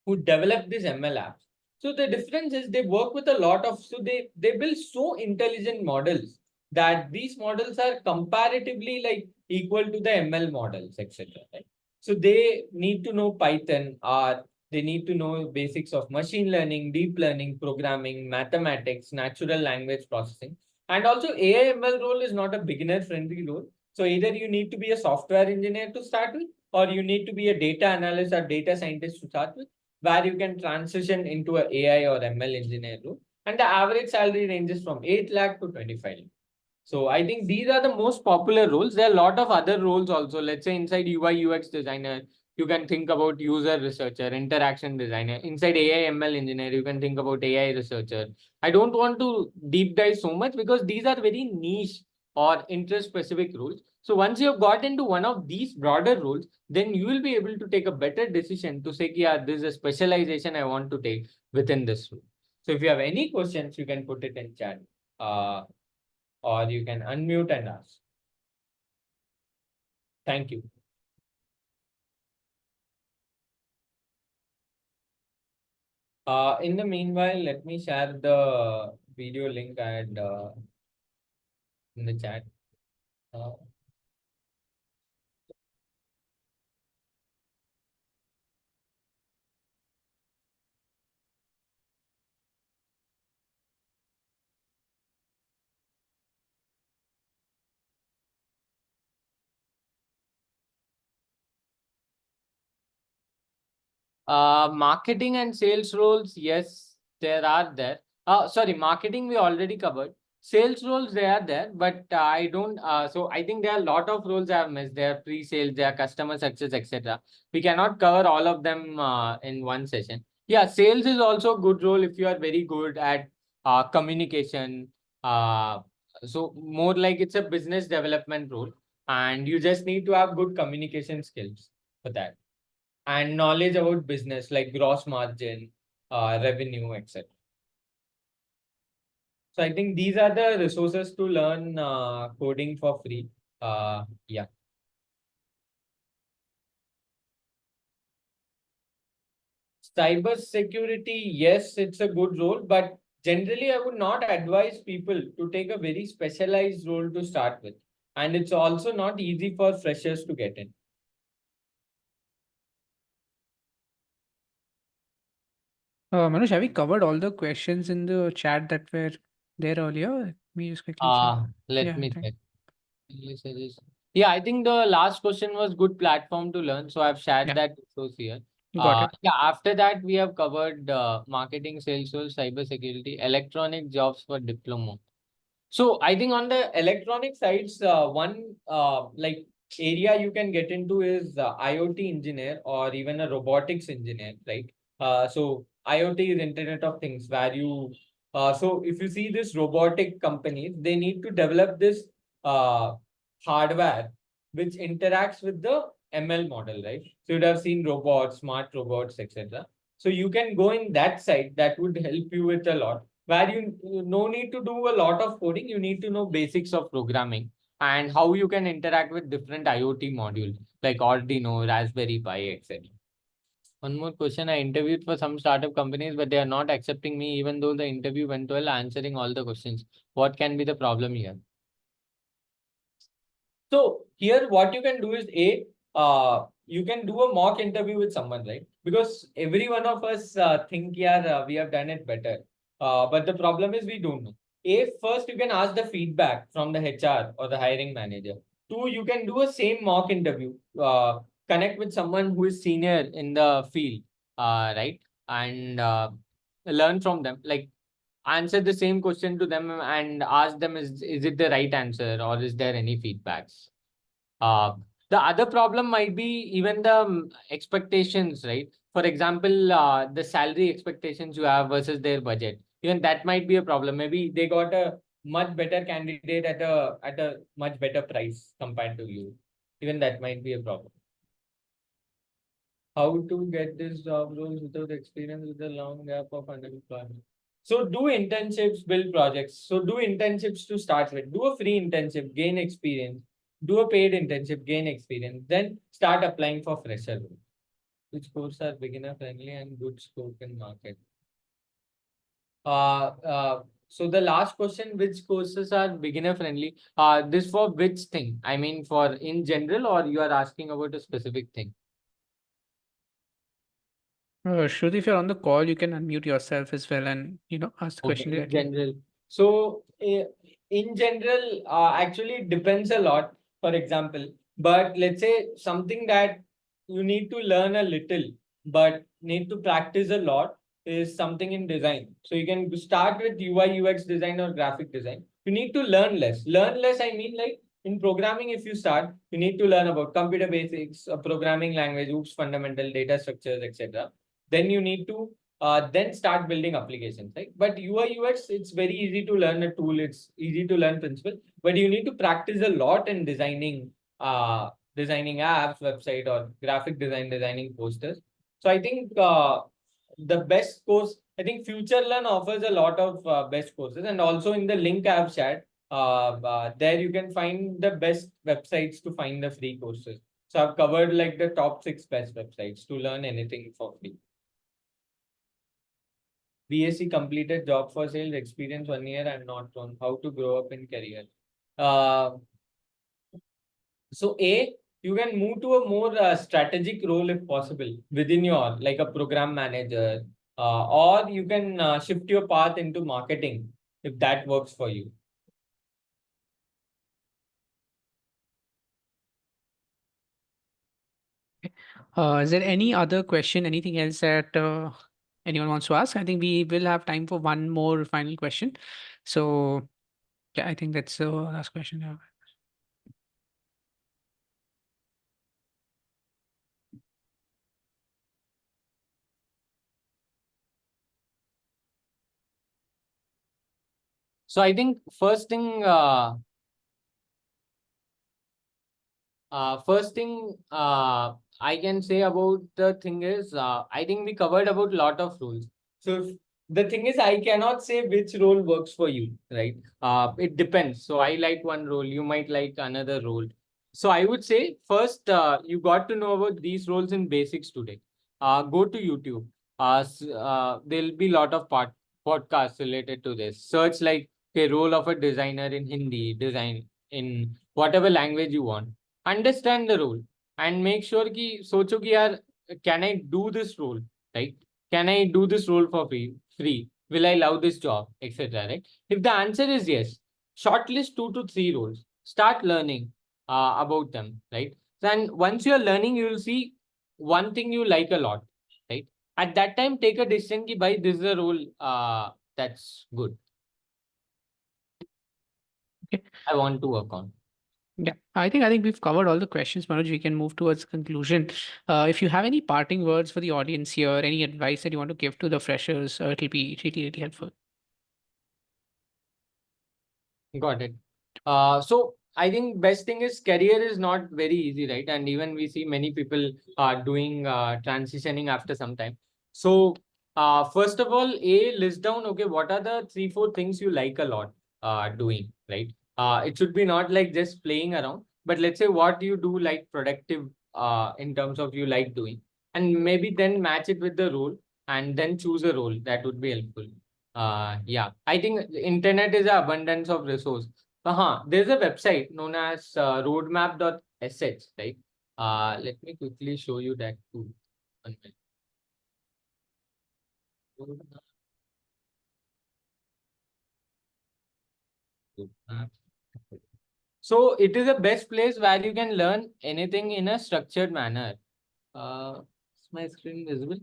C: who develop these ML apps. So the difference is they work with a lot of, so they build so intelligent models that these models are comparatively like equal to the ML models, etc. Right? So they need to know Python, R, they need to know basics of machine learning, deep learning, programming, mathematics, natural language processing. And also AI ML role is not a beginner friendly role. So either you need to be a software engineer to start with, or you need to be a data analyst or data scientist to start with, where you can transition into an AI or ML engineer role. And the average salary ranges from 8 lakh to 25 lakh. So I think these are the most popular roles. There are a lot of other roles also. Let's say inside UI UX designer, you can think about user researcher, interaction designer. Inside AI ML engineer, you can think about AI researcher. I don't want to deep dive so much because these are very niche or interest specific roles. So once you have got into one of these broader roles, then you will be able to take a better decision to say, yeah, this is a specialization I want to take within this role. So if you have any questions, you can put it in chat. or you can unmute and ask. Thank you. In the meanwhile, let me share the video link I had in the chat. Marketing and sales roles, yes, there are there. Sorry, marketing we already covered. Sales roles, they are there, but I don't. So I think there are a lot of roles I have missed. There are pre-sales, there are customer success, etc. We cannot cover all of them in one session. Yeah, sales is also a good role if you are very good at communication. So more like it's a business development role, and you just need to have good communication skills for that and knowledge about business like gross margin, revenue, etc. So I think these are the resources to learn coding for free. Yeah. Cyber security, yes, it's a good role, but generally I would not advise people to take a very specialized role to start with. And it's also not easy for freshers to get in.
A: Manoj, have we covered all the questions in the chat that were there earlier? Let me just quickly check.
C: Let
A: Yeah,
C: me
A: thank-
C: check. Yeah, I think the last question was good platform to learn. So I've shared
A: Yeah.
C: that resource here.
A: Got it.
C: Yeah, after that, we have covered marketing, sales, roles, cyber security, electronic jobs for diploma. So I think on the electronic sides, one like area you can get into is IoT engineer or even a robotics engineer, right? So IoT is Internet of Things, where you so if you see this robotic companies, they need to develop this uh, hardware which interacts with the ML model, right? So you'd have seen robots, smart robots, etc. So you can go in that side. That would help you with a lot where you no need to do a lot of coding. You need to know basics of programming and how you can interact with different IoT modules like Arduino, Raspberry Pi, etc. One more question. I interviewed for some startup companies, but they are not accepting me, even though the interview went well, answering all the questions. What can be the problem here? So here, what you can do is you can do a mock interview with someone, right? Because every one of us think, yeah, we have done it better. But the problem is we don't know. First you can ask the feedback from the HR or the hiring manager. Two, you can do a same mock interview. Connect with someone who is senior in the field, right? And learn from them. Like answer the same question to them and ask them is it the right answer or is there any feedbacks. The other problem might be even the expectations, right? For example, the salary expectations you have versus their budget, even that might be a problem. Maybe they got a much better candidate at a much better price compared to you. Even that might be a problem. How to get this job roles without experience with a long gap of unemployment? So do internships, build projects. So do internships to start with. Do a free internship, gain experience. Do a paid internship, gain experience. Then start applying for fresher roles. Which courses are beginner friendly and good scope in market? So the last question, which courses are beginner friendly? This for which thing? I mean, for in general, or you are asking about a specific thing?
A: Shruti, if you're on the call, you can unmute yourself as well and ask the
C: Okay,
A: question
C: in
A: directly.
C: general. So in general, actually it depends a lot, for example, but let's say something that you need to learn a little, but need to practice a lot is something in design. So you can start with UI, UX design or graphic design. You need to learn less. Learn less, I mean like in programming, if you start, you need to learn about computer basics, a programming language, OOPS fundamental, data structures, etc. Then you need to then start building applications, right? But UI UX, it's very easy to learn a tool. It's easy to learn principle, but you need to practice a lot in designing apps, website, or graphic design, designing posters. So I think the best course, I think Future Learn offers a lot of best courses, and also in the link I have shared, there you can find the best websites to find the free courses. So I've covered like the top 6 best websites to learn anything for free. BSc completed job for sales experience 1 year and not on how to grow up in career. So you can move to a more strategic role if possible within your like a program manager, or you can shift your path into marketing if that works for you.
A: Is there any other question, anything else that anyone wants to ask? I think we will have time for one more final question. So yeah, I think that's the last question. Yeah.
C: So I think first thing I can say about the thing is, I think we covered about lot of roles. So the thing is, I cannot say which role works for you, right? It depends. So I like one role, you might like another role. So I would say first, you got to know about these roles in basics today. Go to YouTube. There'll be a lot of podcasts related to this. Search like a role of a designer in Hindi, design in whatever language you want. Understand the role and make sure कि सोचो कि यार can I do this role, right? Can I do this role for free? Will I love this job, etc. Right? If the answer is yes, shortlist 2 to 3 roles. Start learning about them, right? Then once you are learning, you will see one thing you like a lot, right? At that time, take a decision कि भाई this is a role that's good.
A: Okay.
C: I want to work on.
A: Yeah, I think we've covered all the questions, Manoj. We can move towards conclusion. If you have any parting words for the audience here, any advice that you want to give to the freshers, it'll be really, really helpful.
C: Got it. So I think best thing is career is not very easy, right? And even we see many people are doing transitioning after some time. So first of all, list down, okay, what are the 3, 4 things you like a lot doing, right? It should be not like just playing around, but let's say what you do like productive in terms of you like doing, and maybe then match it with the role and then choose a role that would be helpful. Yeah, I think the internet is an abundance of resource. There's a website known as roadmap.sh, right? Let me quickly show you that too. 1 minute. Roadmap. So it is the best place where you can learn anything in a structured manner. Is my screen visible?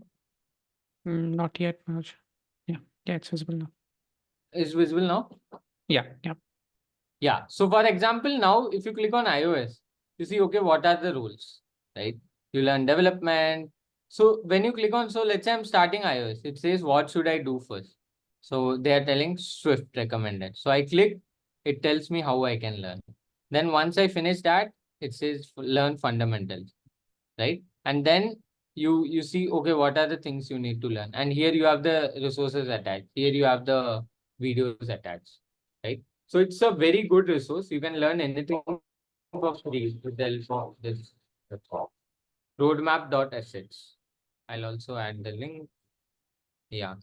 A: Not yet, Manoj. Yeah, it's visible now.
C: Is visible now?
A: Yeah.
C: Yeah. So for example, now if you click on iOS, you see, okay, what are the rules, right? You learn development. So when you click on, so let's say I'm starting iOS, it says, what should I do first? So they are telling Swift recommended. So I click, it tells me how I can learn. Then once I finish that, it says learn fundamentals, right? And then you see, okay, what are the things you need to learn? And here you have the resources attached. Here you have the videos attached, right? So it's a very good resource. You can learn anything for free with the help of this roadmap.sh. I'll also add the link. Yeah.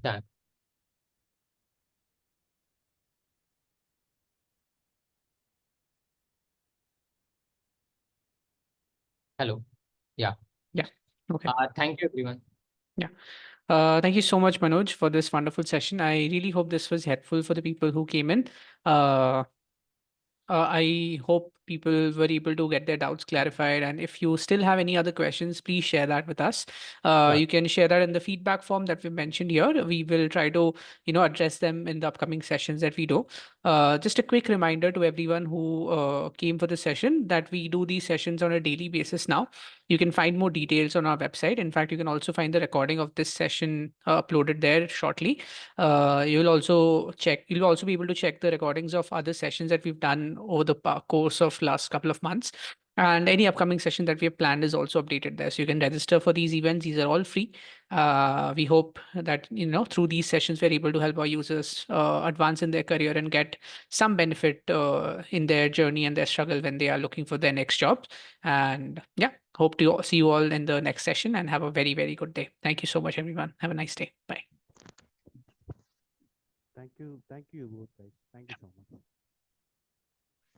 C: Done. Hello. Yeah.
A: Okay.
C: Thank you, everyone.
A: Thank you so much, Manoj, for this wonderful session. I really hope this was helpful for the people who came in. I hope people were able to get their doubts clarified. And if you still have any other questions, please share that with us.
C: Sure.
A: You can share that in the feedback form that we mentioned here. We will try to, address them in the upcoming sessions that we do. Just a quick reminder to everyone who came for the session that we do these sessions on a daily basis now. You can find more details on our website. In fact, you can also find the recording of this session uploaded there shortly. You'll also be able to check the recordings of other sessions that we've done over the course of last couple of months. And any upcoming session that we have planned is also updated there. So you can register for these events. These are all free. We hope that, through these sessions, we're able to help our users advance in their career and get some benefit in their journey and their struggle when they are looking for their next job. And yeah, hope to see you all in the next session and have a very, very good day. Thank you so much, everyone. Have a nice day. Bye.
D: Thank you both guys. Thank you so